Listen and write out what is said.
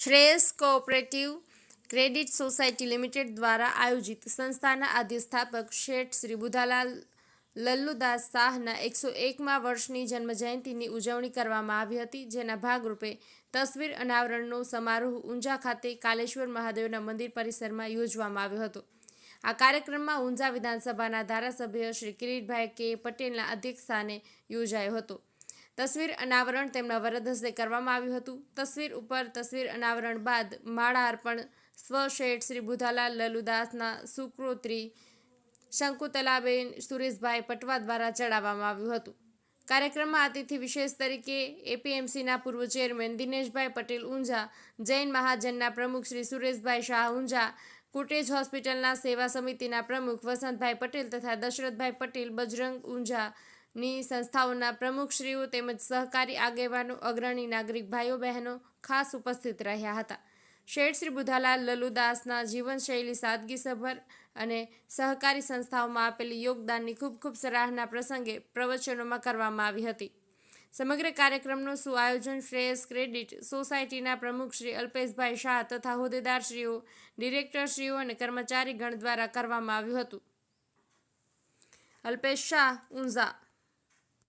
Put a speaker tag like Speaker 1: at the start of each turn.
Speaker 1: Shreyas cooperative credit society limited દ્વારા આયોજિત સંસ્થાના આદ્ય સ્થાપક શેઠ શ્રી બુધાલાલ લલ્લુદાસ શાહના 101મા વર્ષની જન્મજયંતિની ઉજવણી કરવામાં આવી હતી, જેના ભાગરૂપે તસવીર અનાવરણનો સમારોહ ઊંઝા ખાતે કાલેશ્વર મહાદેવના મંદિર પરિસરમાં યોજવામાં આવ્યો હતો. આ કાર્યક્રમમાં ઊંઝા વિધાનસભાના ધારાસભ્ય શ્રી કિરીટભાઈ કે પટેલના અધ્યક્ષસ્થાને યોજાયો હતો. તસવીર અનાવરણ તેમના વરદ હસ્તે કરવામાં આવ્યું હતું. તસવીર ઉપર તસવીર અનાવરણ બાદ માળા અર્પણ સ્વ શેઠ શ્રી બુધાલાલ લલ્લુદાસના સુકૃત્રી શંકુતલાબેન સુરેશભાઈ પટવા દ્વારા ચડાવવામાં આવ્યું હતું. કાર્યક્રમમાં અતિથિ વિશેષ તરીકે એપીએમસીના પૂર્વ ચેરમેન દિનેશભાઈ પટેલ ઊંઝા, જૈન મહાજનના પ્રમુખ શ્રી સુરેશભાઈ શાહ ઊંઝા, કુટેજ હોસ્પિટલના સેવા સમિતિના પ્રમુખ વસંતભાઈ પટેલ તથા દશરથભાઈ પટેલ, બજરંગ ઊંઝાની સંસ્થાઓના પ્રમુખશ્રીઓ તેમજ સહકારી આગેવાનો, અગ્રણી નાગરિક ભાઈઓ બહેનો ખાસ ઉપસ્થિત રહ્યા હતા. શેઠ શ્રી બુધાલાલ લલ્લુદાસના જીવનશૈલી સાદગીસભર અને સહકારી સંસ્થાઓમાં આપેલી યોગદાનની ખૂબ ખૂબ સરાહના પ્રસંગે પ્રવચનોમાં કરવામાં આવી હતી. સમગ્ર કાર્યક્રમનું સુઆયોજન શ્રેયસ ક્રેડિટ સોસાયટીના પ્રમુખ શ્રી અલ્પેશભાઈ શાહ તથા હોદ્દેદારશ્રીઓ, ડિરેક્ટરશ્રીઓ અને કર્મચારીગણ દ્વારા કરવામાં આવ્યું હતું. અલ્પેશ શાહ, ઊંઝા.